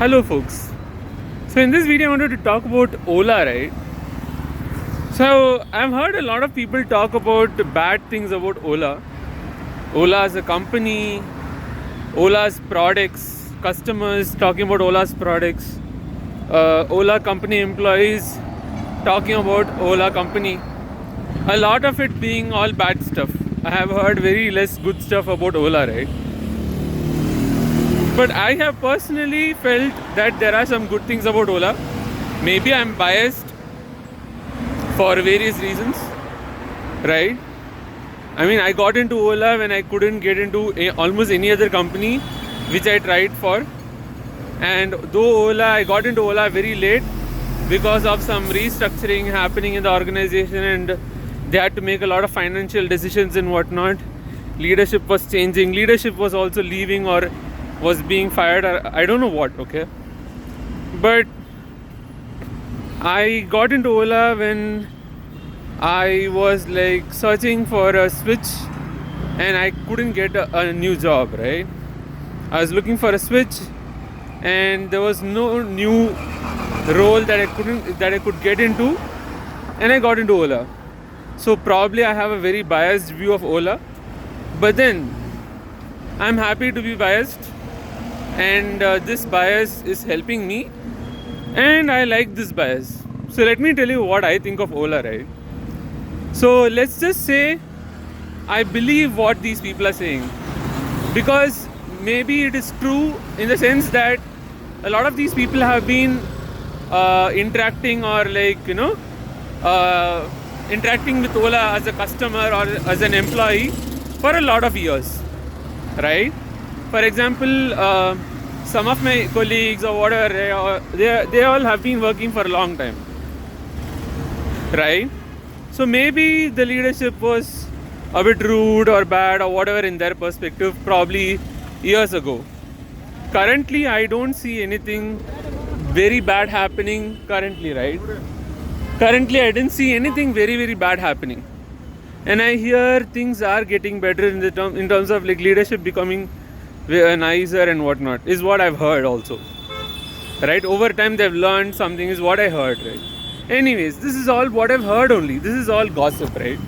Hello folks. So in this video I wanted to talk about Ola, right? So I've heard a lot of people talk about bad things about Ola. Ola as a company, Ola's products, customers talking about Ola's products, Ola company employees talking about Ola company. A lot of it being all bad stuff. I have heard very less good stuff about Ola, right? But I have personally felt that there are some good things about Ola. Maybe I'm biased for various reasons, right? I mean, I got into Ola when I couldn't get into almost any other company which I tried for. And though I got into Ola very late because of some restructuring happening in the organization and they had to make a lot of financial decisions and whatnot. Leadership was changing. Leadership was also leaving or was being fired, or I don't know what, okay? But I got into Ola when I was like searching for a switch and I couldn't get a new job, right? I was looking for a switch and there was no new role that I could get into, and I got into Ola. So probably I have a very biased view of Ola, but then I'm happy to be biased, and this bias is helping me, and I like this bias. So let me tell you what I think of Ola, right? So let's just say I believe what these people are saying, because maybe it is true in the sense that a lot of these people have been interacting or interacting with Ola as a customer or as an employee for a lot of years, right? For example, some of my colleagues or whatever, they all have been working for a long time, right? So maybe the leadership was a bit rude or bad or whatever in their perspective, probably years ago. Currently, I don't see anything very bad happening currently, right? Currently, I didn't see anything very, very bad happening. And I hear things are getting better in terms of like leadership becoming nicer and whatnot, is what I've heard also. Right? Over time, they've learned something, is what I heard, right? Anyways, this is all what I've heard only. This is all gossip, right?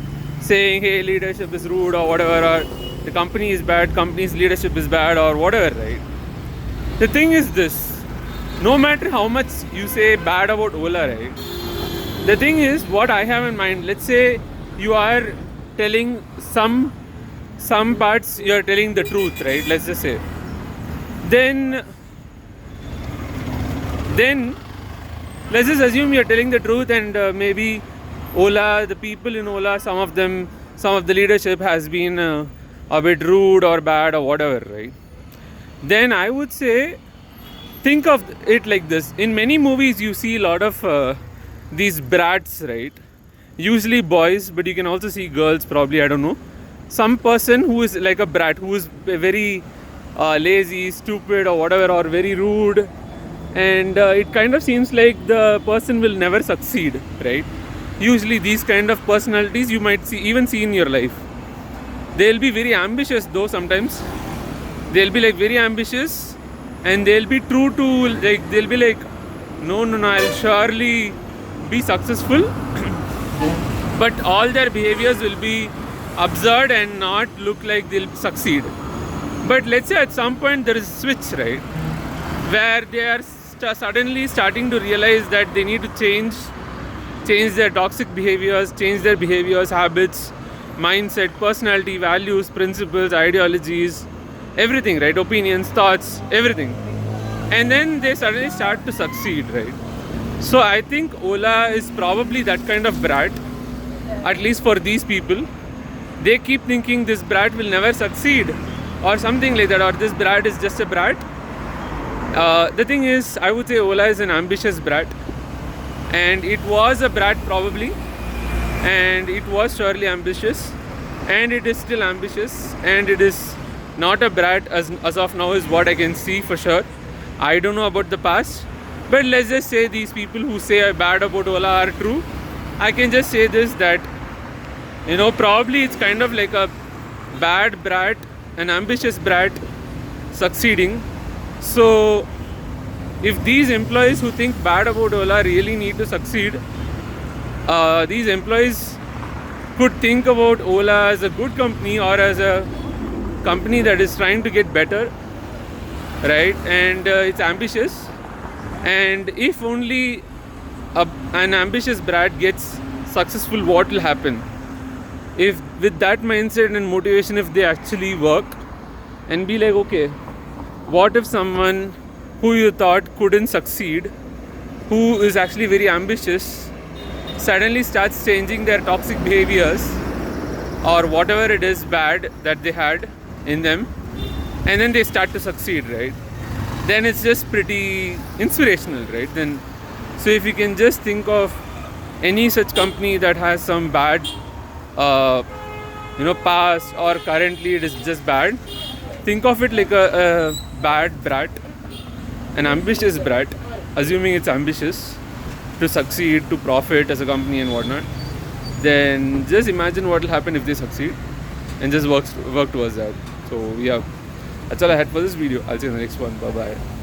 Saying, hey, leadership is rude or whatever, or the company is bad, company's leadership is bad or whatever, right? The thing is this, no matter how much you say bad about Ola, right? The thing is, what I have in mind, let's say you are telling some parts, you are telling the truth, right? Let's just say. Then let's just assume you're telling the truth, and maybe Ola, the people in Ola, some of the leadership has been a bit rude or bad or whatever, right? Then I would say, think of it like this. In many movies, you see a lot of these brats, right? Usually boys, but you can also see girls, probably, I don't know. Some person who is like a brat, who is very lazy, stupid or whatever, or very rude. And it kind of seems like the person will never succeed, right? Usually these kind of personalities you might even see in your life. They'll be very ambitious though sometimes. They'll be like very ambitious, and they'll be true to, like, they'll be like, no, I'll surely be successful. But all their behaviors will be absurd and not look like they'll succeed. But let's say at some point there is a switch, right? Where they are suddenly starting to realize that they need to change their toxic behaviors, change their behaviors, habits, mindset, personality, values, principles, ideologies, everything, right? Opinions, thoughts, everything. And then they suddenly start to succeed, right? So I think Ola is probably that kind of brat, at least for these people. They keep thinking this brat will never succeed or something like that, or this brat is just a brat. The thing is, I would say Ola is an ambitious brat, and it was a brat probably, and it was surely ambitious, and it is still ambitious, and it is not a brat as of now, is what I can see for sure. I don't know about the past, but let's just say these people who say bad about Ola are true. I can just say this, that probably it's kind of like a bad brat, an ambitious brat succeeding. So if these employees who think bad about Ola really need to succeed, these employees could think about Ola as a good company or as a company that is trying to get better, right? And it's ambitious. And if only an ambitious brat gets successful, what will happen? If with that mindset and motivation, if they actually work and be like, okay, what if someone who you thought couldn't succeed, who is actually very ambitious, suddenly starts changing their toxic behaviors or whatever it is bad that they had in them, and then they start to succeed, right? Then it's just pretty inspirational, right? Then, so if you can just think of any such company that has some bad past or currently it is just bad, think of it like a bad brat, an ambitious brat, assuming it's ambitious to succeed, to profit as a company and whatnot. Then just imagine what will happen if they succeed and just work towards that. So yeah, that's all I had for this video. I'll see you in the next one. Bye bye.